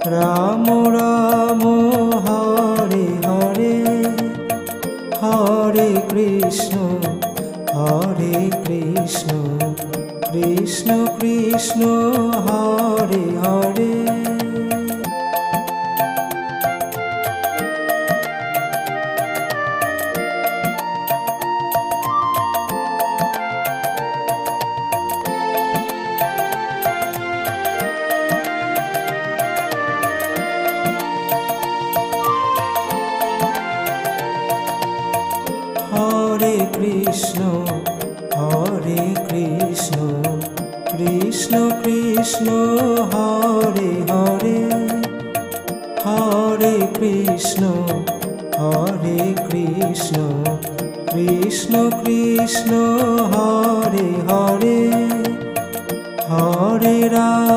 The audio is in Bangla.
রাম রাম হরে হরে, হরে কৃষ্ণ কৃষ্ণ কৃষ্ণ হরে হরে। হরে কৃষ্ণ কৃষ্ণ কৃষ্ণ হরে হরে, হরে কৃষ্ণ কৃষ্ণ কৃষ্ণ হরে হরে। হরে রাম